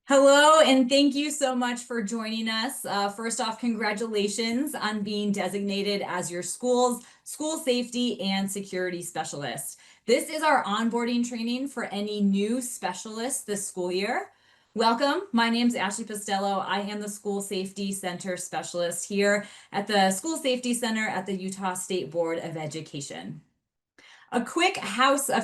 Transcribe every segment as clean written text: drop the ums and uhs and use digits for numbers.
Hello, and thank you so much for joining us. First off, congratulations on being designated as your school's school safety and security specialist. This is our onboarding training for any new specialists this school year. Welcome. My name is Ashley Postello. I am the School Safety Center Specialist here at the School Safety Center at the Utah State Board of Education. A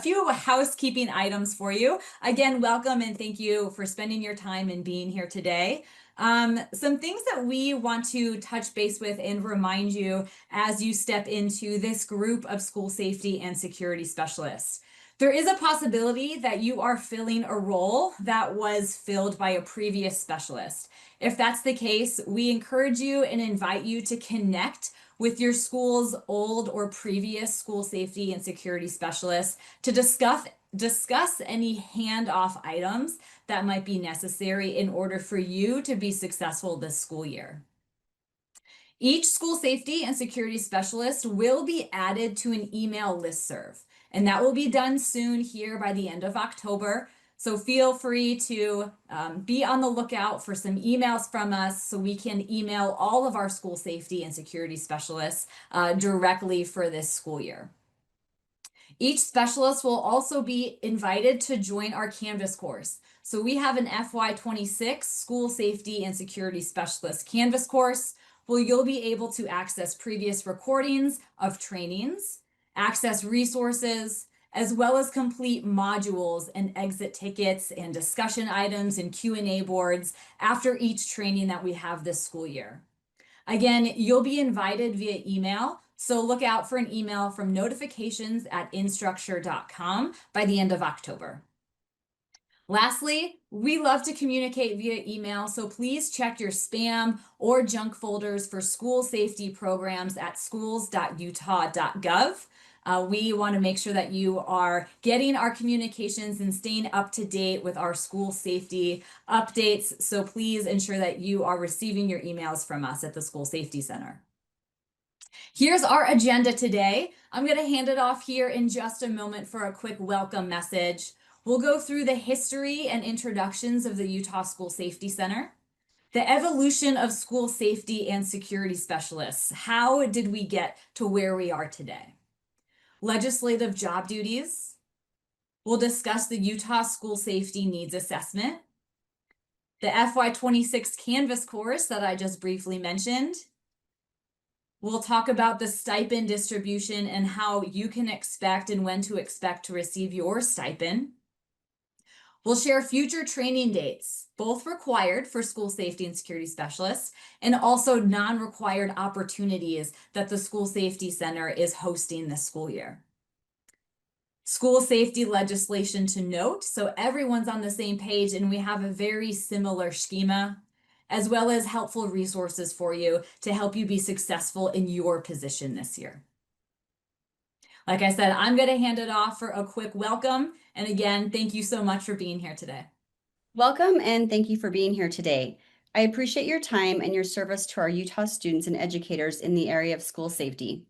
few housekeeping items for you. Again, welcome and thank you for spending your time and being here today. Some things that we want to touch base with and remind you as you step into this group of school safety and security specialists. There is a possibility that you are filling a role that was filled by a previous specialist. If that's the case, we encourage you and invite you to connect with your school's old or previous school safety and security specialists to discuss any handoff items that might be necessary in order for you to be successful this school year. Each school safety and security specialist will be added to an email listserv, and that will be done soon here by the end of October. So feel free to be on the lookout for some emails from us so we can email all of our school safety and security specialists directly for this school year. Each specialist will also be invited to join our Canvas course. So we have an FY26 School Safety and Security Specialist Canvas course where you'll be able to access previous recordings of trainings, access resources, as well as complete modules and exit tickets and discussion items and Q&A boards after each training that we have this school year. Again, you'll be invited via email, so look out for an email from notifications@instructure.com by the end of October. Lastly, we love to communicate via email, so please check your spam or junk folders for school safety programs at schools.utah.gov. We want to make sure that you are getting our communications and staying up to date with our school safety updates. So please ensure that you are receiving your emails from us at the School Safety Center. Here's our agenda today. I'm going to hand it off here in just a moment for a quick welcome message. We'll go through the history and introductions of the Utah School Safety Center, the evolution of school safety and security specialists. How did we get to where we are today? Legislative job duties. We'll discuss the Utah School Safety Needs Assessment, the FY26 Canvas course that I just briefly mentioned. We'll talk about the stipend distribution and how you can expect and when to expect to receive your stipend. We'll share future training dates, both required for school safety and security specialists, and also non-required opportunities that the School Safety Center is hosting this school year. School safety legislation to note, so everyone's on the same page and we have a very similar schema, as well as helpful resources for you to help you be successful in your position this year. Like I said, I'm going to hand it off for a quick welcome. And again, thank you so much for being here today. Welcome and thank you for being here today. I appreciate your time and your service to our Utah students and educators in the area of school safety.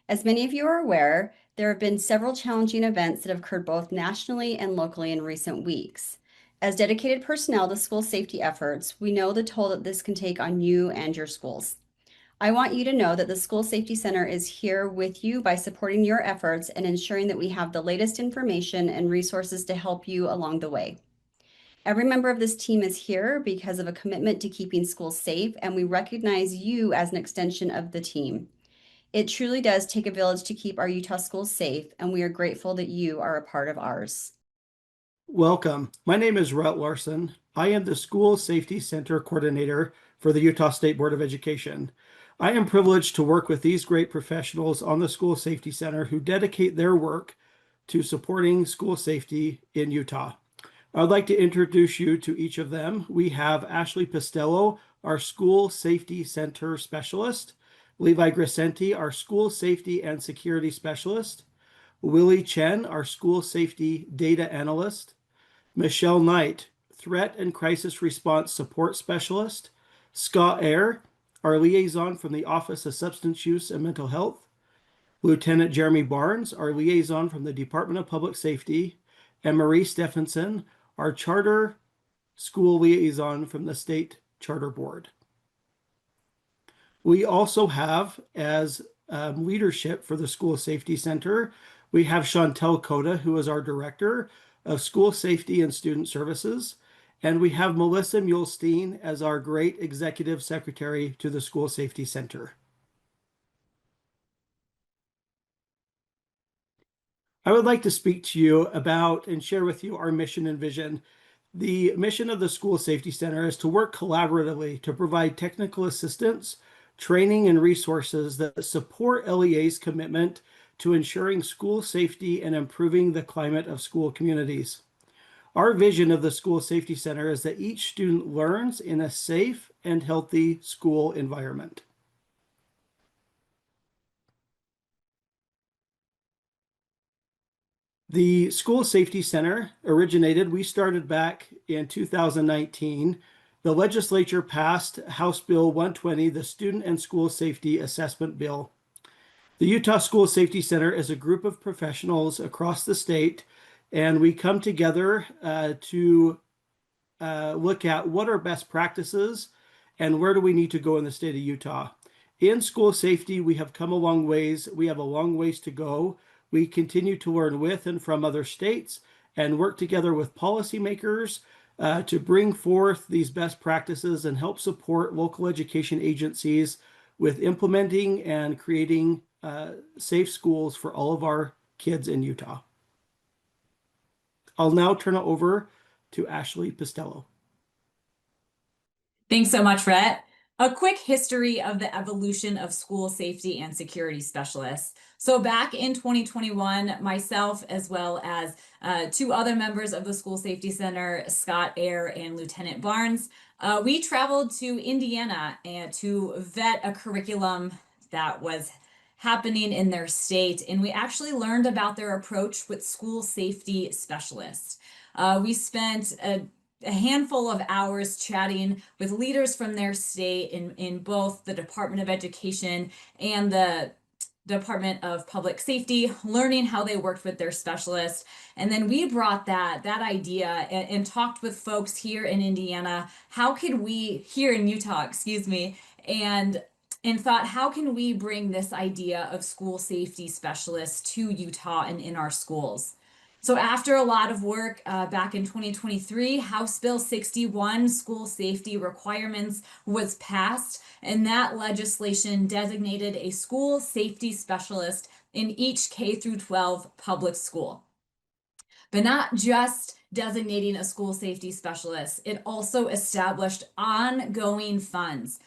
As many of you are aware, there have been several challenging events that have occurred both nationally and locally in recent weeks. As dedicated personnel to school safety efforts, we know the toll that this can take on you and your schools. I want you to know that the School Safety Center is here with you by supporting your efforts and ensuring that we have the latest information and resources to help you along the way. Every member of this team is here because of a commitment to keeping schools safe, and we recognize you as an extension of the team. It truly does take a village to keep our Utah schools safe, and we are grateful that you are a part of ours. Welcome. My name is Rhett Larson. I am the School Safety Center Coordinator for the Utah State Board of Education. I am privileged to work with these great professionals on the School Safety Center who dedicate their work to supporting school safety in Utah. I'd like to introduce you to each of them. We have Ashley Postello, our School Safety Center Specialist, Levi Grisenti, our School Safety and Security Specialist, Willie Chen, our School Safety Data Analyst, Michelle Knight, Threat and Crisis Response Support Specialist, Scott Ayer, our liaison from the Office of Substance Use and Mental Health, Lieutenant Jeremy Barnes, our liaison from the Department of Public Safety, and Marie Stephenson, our Charter school liaison from the state charter board. We also have, as leadership for the School Safety Center, we have Chantel Coda, who is our Director of School Safety and Student Services, and we have Melissa Muhlstein as our great Executive Secretary to the School Safety Center. I would like to speak to you about and share with you our mission and vision. The mission of the School Safety Center is to work collaboratively to provide technical assistance, training, and resources that support LEA's commitment to ensuring school safety and improving the climate of school communities. Our vision of the School Safety Center is that each student learns in a safe and healthy school environment. The School Safety Center we started back in 2019. The legislature passed House Bill 120, the Student and School Safety Assessment Bill. The Utah School Safety Center is a group of professionals across the state, and we come together to look at what are best practices and where do we need to go in the state of Utah. In school safety, we have come a long ways. We have a long ways to go. We continue to learn with and from other states and work together with policymakers to bring forth these best practices and help support local education agencies with implementing and creating safe schools for all of our kids in Utah. I'll now turn it over to Ashley Pistello. Thanks so much, Rhett. A quick history of the evolution of school safety and security specialists. So back in 2021, myself, as well as two other members of the School Safety Center, Scott Ayer and Lieutenant Barnes, we traveled to Indiana and to vet a curriculum that was happening in their state. And we actually learned about their approach with school safety specialists. We spent a handful of hours chatting with leaders from their state in both the Department of Education and the Department of Public Safety, learning how they worked with their specialists. And then we brought that idea and talked with folks here in Indiana. How could we, here in Utah, excuse me, and thought, how can we bring this idea of school safety specialists to Utah and in our schools? So after a lot of work back in 2023, House Bill 61, School Safety Requirements, was passed, and that legislation designated a school safety specialist in each K through 12 public school. But not just designating a school safety specialist, it also established ongoing funds,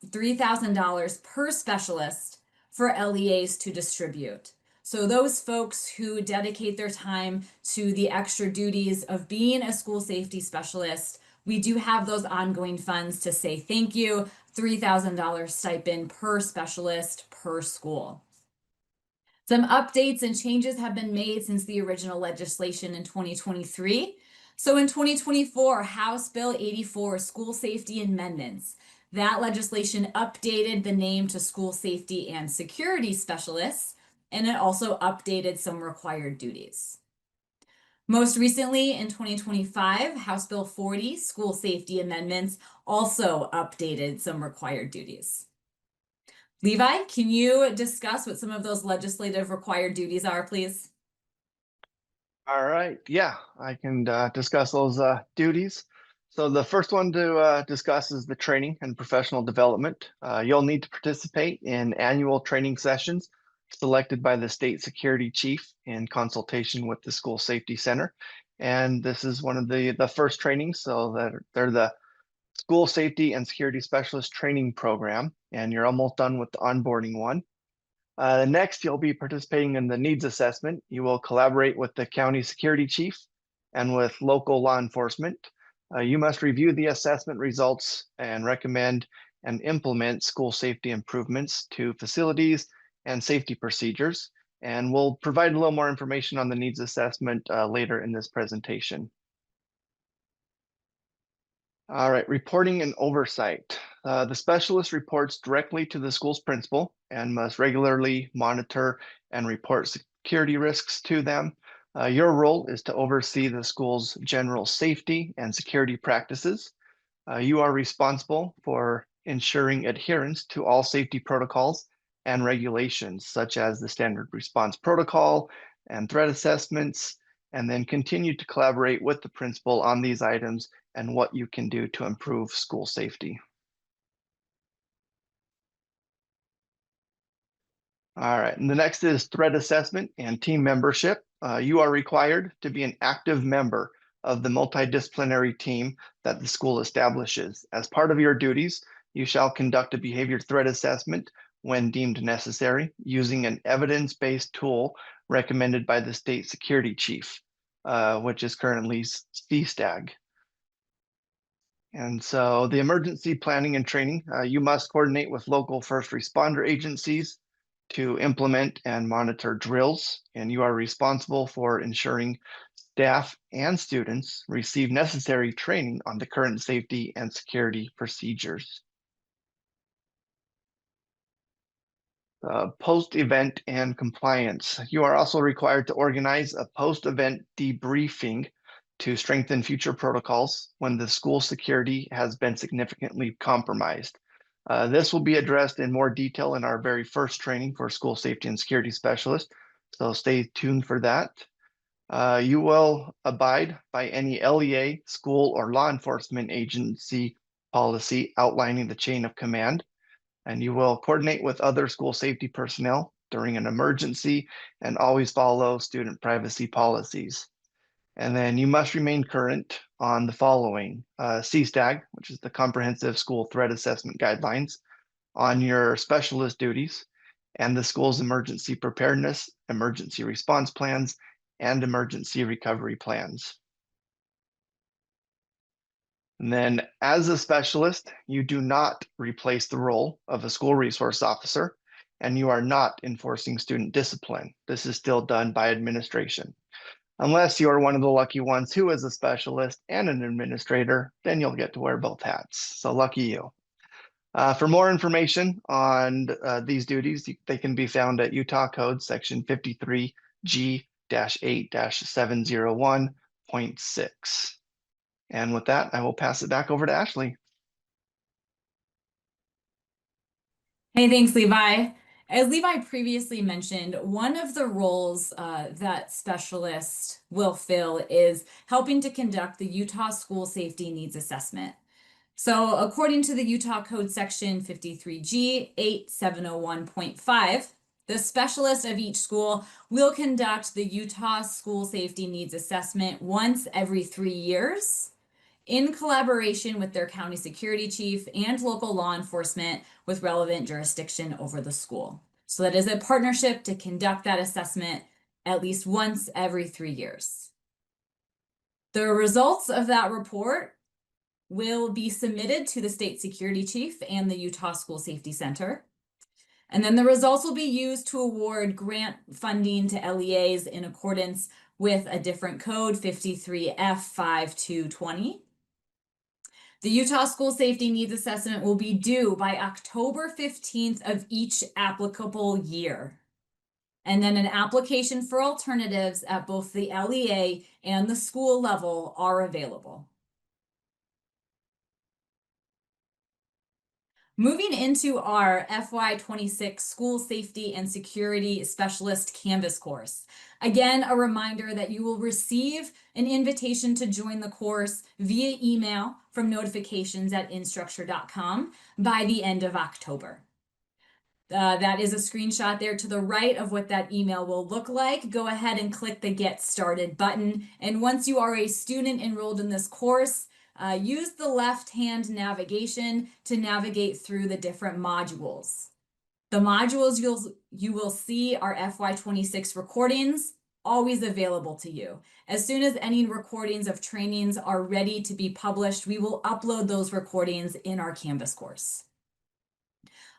$3,000 per specialist for LEAs to distribute. So those folks who dedicate their time to the extra duties of being a school safety specialist, we do have those ongoing funds to say thank you, $3,000 stipend per specialist per school. Some updates and changes have been made since the original legislation in 2023. So in 2024, House Bill 84, School Safety Amendments, that legislation updated the name to School Safety and Security Specialists, and it also updated some required duties. Most recently, in 2025, House Bill 40, School Safety Amendments, also updated some required duties. Levi, can you discuss what some of those legislative required duties are, please? All right, yeah, I can discuss those duties. So the first one to discuss is the training and professional development. You'll need to participate in annual training sessions selected by the state security chief in consultation with the School Safety Center. And this is one of the first trainings, so that they're the School Safety and Security Specialist Training Program, and you're almost done with the onboarding one. Next, you'll be participating in the needs assessment. You will collaborate with the county security chief and with local law enforcement. You must review the assessment results and recommend and implement school safety improvements to facilities and safety procedures. And we'll provide a little more information on the needs assessment later in this presentation. All right, reporting and oversight. The specialist reports directly to the school's principal and must regularly monitor and report security risks to them. Your role is to oversee the school's general safety and security practices. You are responsible for ensuring adherence to all safety protocols and regulations, such as the standard response protocol and threat assessments, and then continue to collaborate with the principal on these items and what you can do to improve school safety. All right, and the next is threat assessment and team membership. You are required to be an active member of the multidisciplinary team that the school establishes. As part of your duties, you shall conduct a behavior threat assessment when deemed necessary using an evidence-based tool recommended by the state security chief, which is currently CSTAG. And so the emergency planning and training, you must coordinate with local first responder agencies to implement and monitor drills, and you are responsible for ensuring staff and students receive necessary training on the current safety and security procedures. Post-event and compliance. You are also required to organize a post-event debriefing to strengthen future protocols when the school security has been significantly compromised. This will be addressed in more detail in our very first training for school safety and security specialists, so stay tuned for that. You will abide by any LEA, school, or law enforcement agency policy outlining the chain of command, and you will coordinate with other school safety personnel during an emergency and always follow student privacy policies. And then you must remain current on the following: CSTAG, which is the Comprehensive School Threat Assessment Guidelines, on your specialist duties, and the school's emergency preparedness, emergency response plans, and emergency recovery plans. And then as a specialist, you do not replace the role of a school resource officer, and you are not enforcing student discipline. This is still done by administration. Unless you are one of the lucky ones who is a specialist and an administrator, then you'll get to wear both hats. So lucky you. For more information on these duties, they can be found at Utah Code Section 53G-8-701.6. And with that, I will pass it back over to Ashley. Hey, thanks, Levi. As Levi previously mentioned, one of the roles that specialists will fill is helping to conduct the Utah School Safety Needs Assessment. So according to the Utah Code Section 53G-8701.5, the specialist of each school will conduct the Utah School Safety Needs Assessment once every 3 years in collaboration with their county security chief and local law enforcement with relevant jurisdiction over the school. So that is a partnership to conduct that assessment at least once every 3 years. The results of that report will be submitted to the state security chief and the Utah School Safety Center. And then the results will be used to award grant funding to LEAs in accordance with a different code, 53F5220. The Utah School Safety Needs Assessment will be due by October 15th of each applicable year. And then an application for alternatives at both the LEA and the school level are available. Moving into our FY26 School Safety and Security Specialist Canvas course. Again, a reminder that you will receive an invitation to join the course via email from notifications@instructure.com by the end of October. That is a screenshot there to the right of what that email will look like. Go ahead and click the Get Started button. And once you are a student enrolled in this course, use the left-hand navigation to navigate through the different modules. The modules you will see are FY26 recordings, always available to you. As soon as any recordings of trainings are ready to be published, we will upload those recordings in our Canvas course.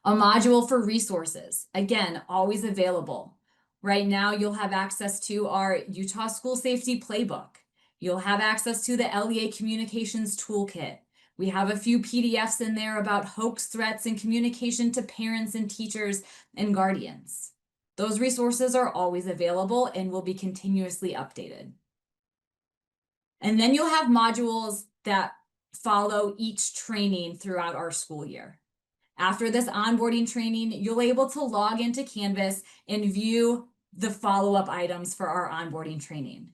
A module for resources, again, always available. Right now, you'll have access to our Utah School Safety Playbook. You'll have access to the LEA Communications Toolkit. We have a few PDFs in there about hoax threats and communication to parents and teachers and guardians. Those resources are always available and will be continuously updated. And then you'll have modules that follow each training throughout our school year. After this onboarding training, you'll be able to log into Canvas and view the follow-up items for our onboarding training.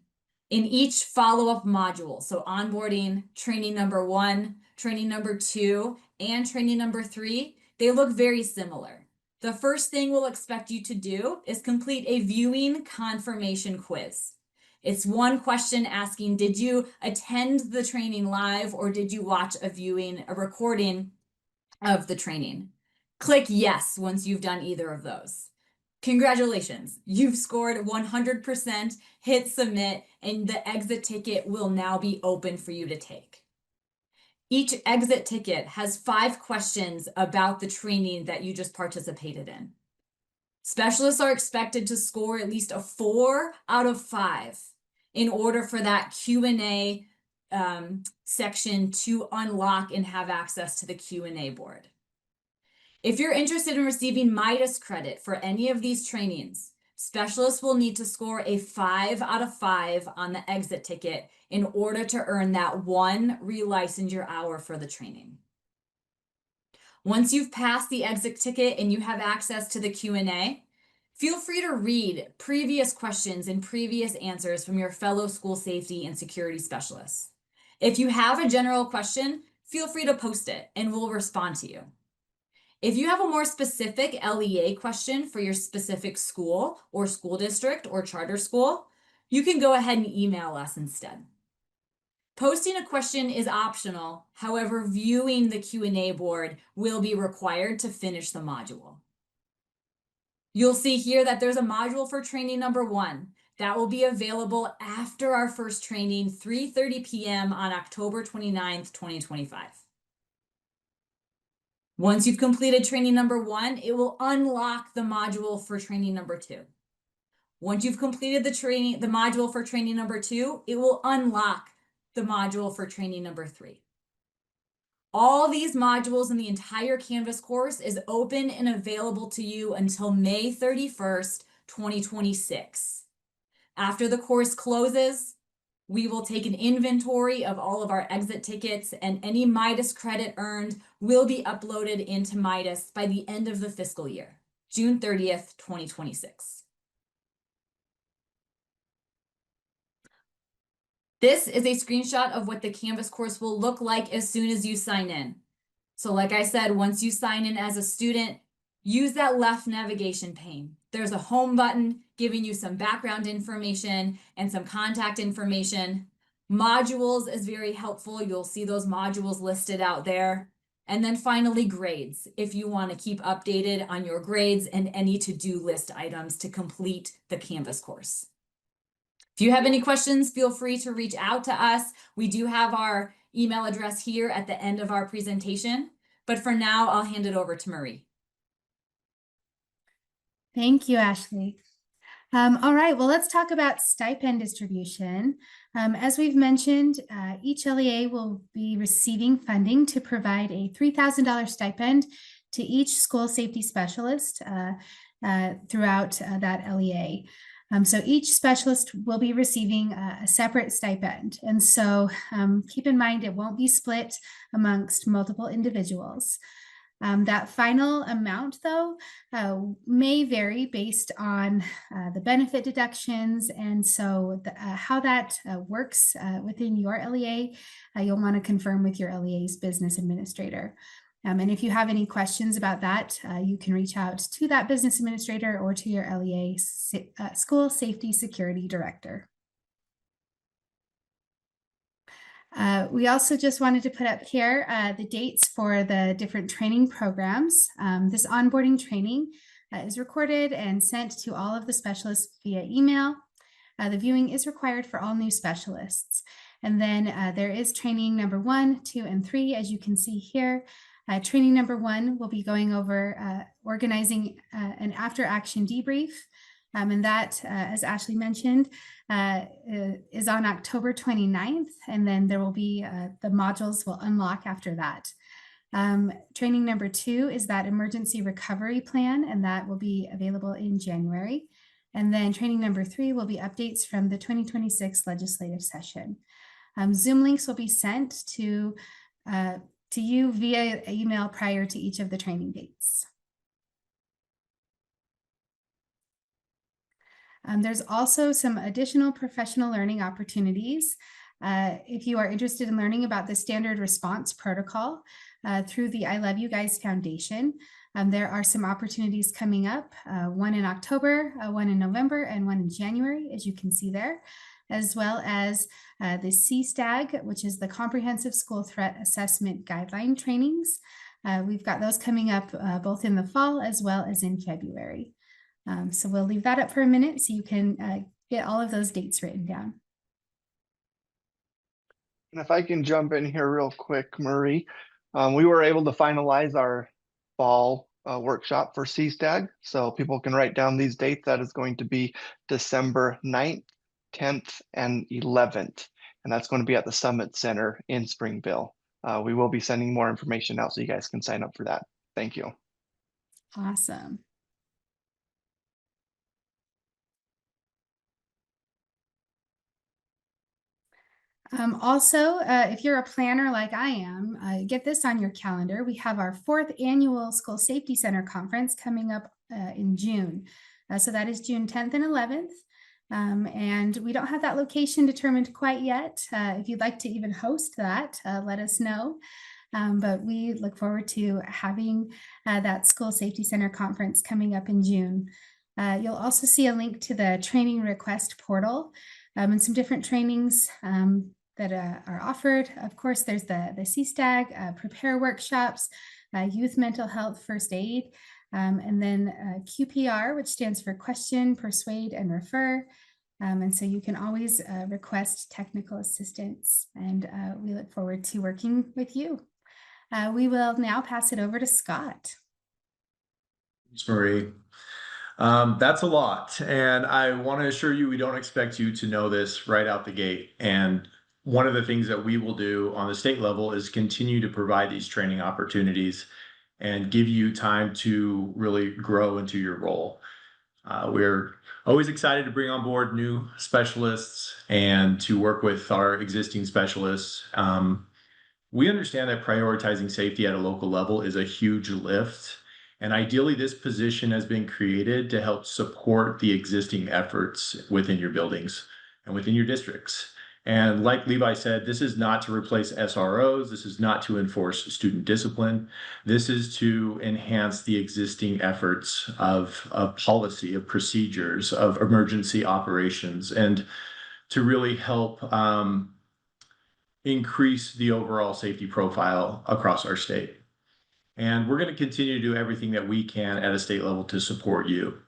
In each follow-up module, so onboarding, training number 1, training number 2, and training number 3, they look very similar. The first thing we'll expect you to do is complete a viewing confirmation quiz. It's one question asking, did you attend the training live or did you watch a recording of the training? Click yes once you've done either of those. Congratulations, you've scored 100%, hit submit, and the exit ticket will now be open for you to take. Each exit ticket has 5 questions about the training that you just participated in. Specialists are expected to score at least a 4 out of 5 in order for that Q&A section to unlock and have access to the Q&A board. If you're interested in receiving Midas credit for any of these trainings, specialists will need to score a 5 out of 5 on the exit ticket in order to earn that 1 relicensure hour for the training. Once you've passed the exit ticket and you have access to the Q&A, feel free to read previous questions and previous answers from your fellow school safety and security specialists. If you have a general question, feel free to post it and we'll respond to you. If you have a more specific LEA question for your specific school or school district or charter school, you can go ahead and email us instead. Posting a question is optional. However, viewing the Q&A board will be required to finish the module. You'll see here that there's a module for training number 1 that will be available after our first training, 3:30 p.m. on October 29th, 2025. Once you've completed training number 1, it will unlock the module for training number 2. Once you've completed the module for training number 2, it will unlock the module for training number 3. All these modules in the entire Canvas course is open and available to you until May 31st, 2026. After the course closes, we will take an inventory of all of our exit tickets, and any Midas credit earned will be uploaded into Midas by the end of the fiscal year, June 30th, 2026. This is a screenshot of what the Canvas course will look like as soon as you sign in. So like I said, once you sign in as a student, use that left navigation pane. There's a home button giving you some background information and some contact information. Modules is very helpful. You'll see those modules listed out there. And then finally, grades, if you want to keep updated on your grades and any to-do list items to complete the Canvas course. If you have any questions, feel free to reach out to us. We do have our email address here at the end of our presentation, but for now, I'll hand it over to Marie. Thank you, Ashley. All right, well, let's talk about stipend distribution. As we've mentioned, each LEA will be receiving funding to provide a $3,000 stipend to each school safety specialist throughout that LEA. So each specialist will be receiving a separate stipend. And so keep in mind, it won't be split amongst multiple individuals. That final amount, though, may vary based on the benefit deductions. And so how that works within your LEA, you'll want to confirm with your LEA's business administrator. And if you have any questions about that, you can reach out to that business administrator or to your LEA School Safety Security Director. We also just wanted to put up here the dates for the different training programs. This onboarding training is recorded and sent to all of the specialists via email. The viewing is required for all new specialists. And then there is training number 1, 2, and 3, as you can see here. Training number 1 will be going over organizing an after-action debrief. And that, as Ashley mentioned, is on October 29th. And then there will be, the modules will unlock after that. Training number 2 is that emergency recovery plan, and that will be available in January. And then training number 3 will be updates from the 2026 legislative session. Zoom links will be sent to you via email prior to each of the training dates. There's also some additional professional learning opportunities. If you are interested in learning about the standard response protocol through the I Love You Guys Foundation, there are some opportunities coming up, one in October, one in November, and one in January, as you can see there, as well as the CSTAG, which is the Comprehensive School Threat Assessment Guideline trainings. We've got those coming up both in the fall as well as in February. So we'll leave that up for a minute so you can get all of those dates written down. And if I can jump in here real quick, Marie, we were able to finalize our fall workshop for CSTAG. So people can write down these dates. That is going to be December 9th, 10th, and 11th. And that's going to be at the Summit Center in Springville. We will be sending more information out so you guys can sign up for that. Thank you. Awesome. Also, if you're a planner like I am, get this on your calendar. We have our 4th annual School Safety Center conference coming up in June. So that is June 10th and 11th. And we don't have that location determined quite yet. If you'd like to even host that, let us know. But we look forward to having that School Safety Center conference coming up in June. You'll also see a link to the training request portal and some different trainings that are offered. Of course, there's the CSTAG, prepare workshops, youth mental health first aid, and then QPR, which stands for question, persuade, and refer. And so you can always request technical assistance, and we look forward to working with you. We will now pass it over to Scott. Thanks, Marie. That's a lot. And I want to assure you, we don't expect you to know this right out the gate. And one of the things that we will do on the state level is continue to provide these training opportunities and give you time to really grow into your role. We're always excited to bring on board new specialists and to work with our existing specialists. We understand that prioritizing safety at a local level is a huge lift. And ideally, this position has been created to help support the existing efforts within your buildings and within your districts. And like Levi said, this is not to replace SROs. This is not to enforce student discipline. This is to enhance the existing efforts of policy, of procedures, of emergency operations, and to really help increase the overall safety profile across our state. And we're going to continue to do everything that we can at a state level to support you.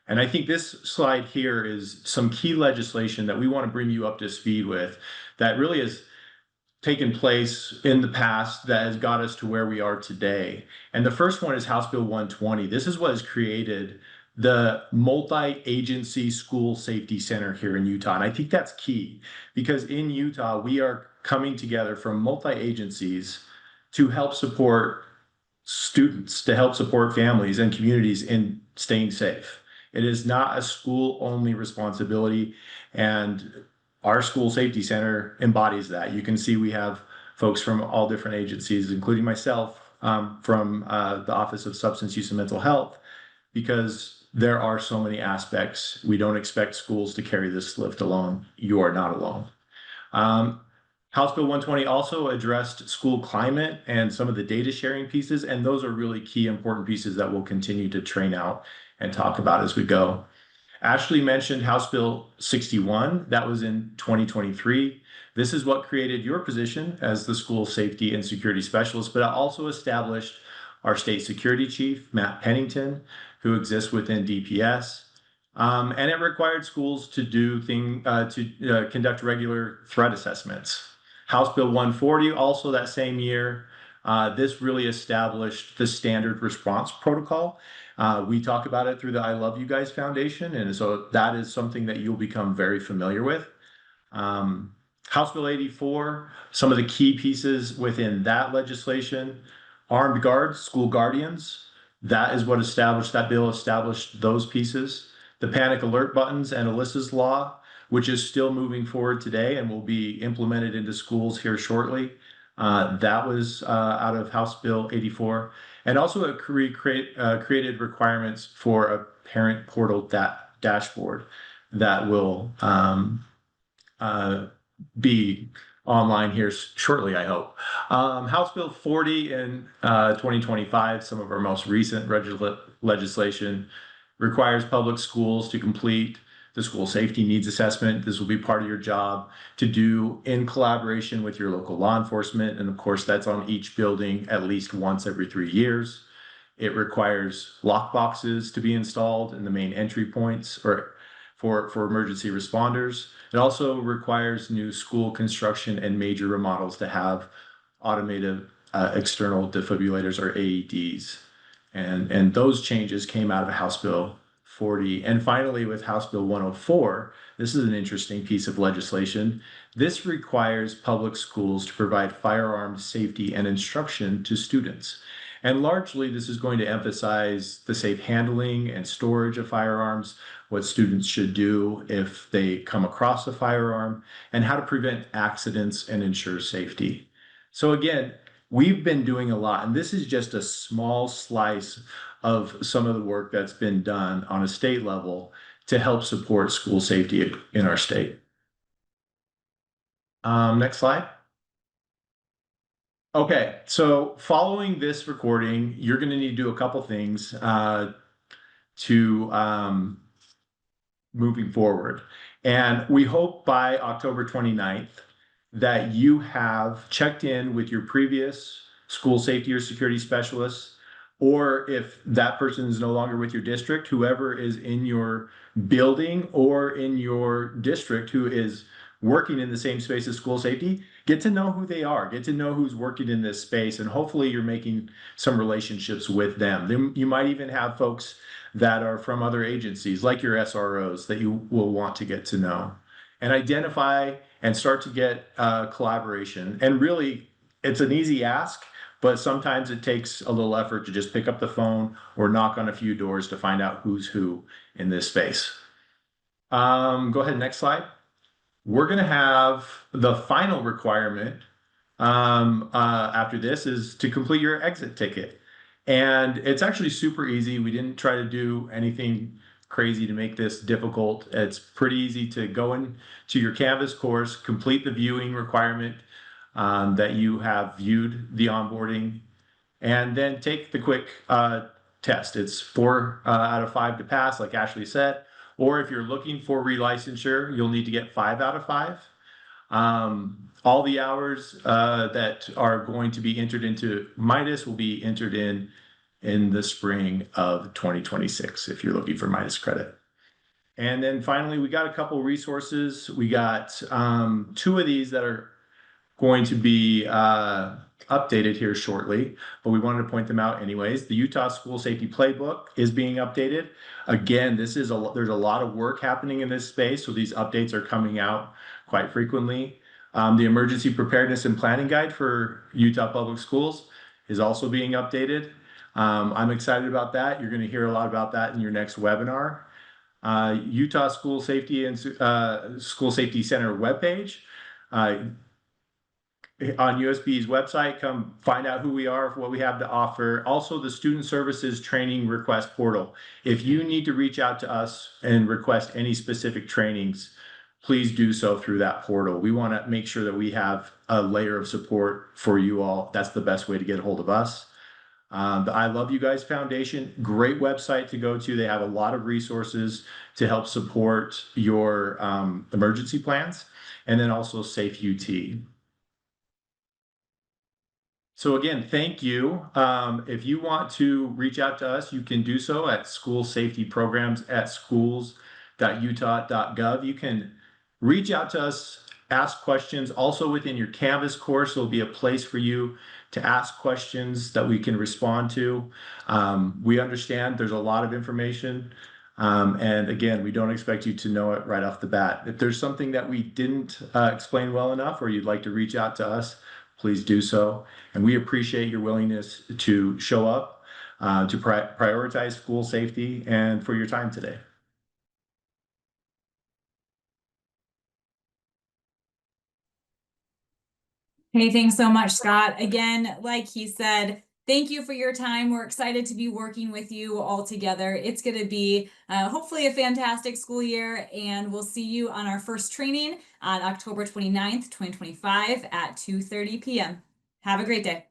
And I think this slide here is some key legislation that we want to bring you up to speed with that really has taken place in the past that has got us to where we are today. And the first one is House Bill 120. This is what has created the multi-agency school safety center here in Utah. And I think that's key because in Utah, we are coming together from multi-agencies to help support students, to help support families and communities in staying safe. It is not a school-only responsibility, and our school safety center embodies that. You can see we have folks from all different agencies, including myself, from the Office of Substance Use and Mental Health, because there are so many aspects. We don't expect schools to carry this lift alone. You are not alone. House Bill 120 also addressed school climate and some of the data sharing pieces, and those are really key important pieces that we'll continue to train out and talk about as we go. Ashley mentioned House Bill 61. That was in 2023. This is what created your position as the school safety and security specialist, but it also established our state security chief, Matt Pennington, who exists within DPS. And it required schools to conduct regular threat assessments. House Bill 140, also that same year, this really established the standard response protocol. We talk about it through the I Love You Guys Foundation, and so that is something that you'll become very familiar with. House Bill 84, some of the key pieces within that legislation Armed guards, school guardians, that is what that bill established those pieces. The panic alert buttons and Alyssa's law, which is still moving forward today and will be implemented into schools here shortly. That was out of House Bill 84. And also it created requirements for a parent portal dashboard that will be online here shortly, I hope. House Bill 40 in 2025, some of our most recent legislation, requires public schools to complete the school safety needs assessment. This will be part of your job to do in collaboration with your local law enforcement. And of course, that's on each building at least once every 3 years. It requires lock boxes to be installed in the main entry points or for emergency responders. It also requires new school construction and major remodels to have automated external defibrillators or AEDs. And those changes came out of House Bill 40. And finally, with House Bill 104, this is an interesting piece of legislation. This requires public schools to provide firearm safety and instruction to students. And largely, this is going to emphasize the safe handling and storage of firearms, what students should do if they come across a firearm, and how to prevent accidents and ensure safety. So again, we've been doing a lot, and this is just a small slice of some of the work that's been done on a state level to help support school safety in our state. Next slide. Okay, so following this recording, you're going to need to do a couple things to moving forward. And we hope by October 29th that you have checked in with your previous school safety or security specialists, or if that person is no longer with your district, whoever is in your building or in your district who is working in the same space as school safety, get to know who they are, get to know who's working in this space, and hopefully you're making some relationships with them. You might even have folks that are from other agencies, like your SROs, that you will want to get to know. And identify and start to get collaboration. And really, it's an easy ask, but sometimes it takes a little effort to just pick up the phone or knock on a few doors to find out who's who in this space. Go ahead, next slide. We're going to have the final requirement after this is to complete your exit ticket. And it's actually super easy. We didn't try to do anything crazy to make this difficult. It's pretty easy to go into your Canvas course, complete the viewing requirement that you have viewed the onboarding, and then take the quick test. It's 4 out of 5 to pass, like Ashley said. Or if you're looking for relicensure, you'll need to get 5 out of 5. All the hours that are going to be entered into MIDAS will be entered in the spring of 2026 if you're looking for MIDAS credit. And then finally, we got a couple resources. We got 2 of these that are going to be updated here shortly, but we wanted to point them out anyways. The Utah School Safety Playbook is being updated. Again, there's a lot of work happening in this space, so these updates are coming out quite frequently. The Emergency Preparedness and Planning Guide for Utah Public Schools is also being updated. I'm excited about that. You're going to hear a lot about that in your next webinar. Utah School Safety and School Safety Center webpage. On USBE's website, come find out who we are, what we have to offer. Also, the Student Services Training Request Portal. If you need to reach out to us and request any specific trainings, please do so through that portal. We want to make sure that we have a layer of support for you all. That's the best way to get a hold of us. The I Love You Guys Foundation, great website to go to. They have a lot of resources to help support your emergency plans. And then also Safe UT. So again, thank you. If you want to reach out to us, you can do so at school safety programs at schools.utah.gov. You can reach out to us, ask questions. Also within your Canvas course, there'll be a place for you to ask questions that we can respond to. We understand there's a lot of information. And again, we don't expect you to know it right off the bat. If there's something that we didn't explain well enough, or you'd like to reach out to us, please do so. And we appreciate your willingness to show up, to prioritize school safety, and for your time today. Hey, thanks so much, Scott. Again, like he said, thank you for your time. We're excited to be working with you all together. It's going to be hopefully a fantastic school year, and we'll see you on our first training on October 29th, 2025 at 2:30 p.m. Have a great day.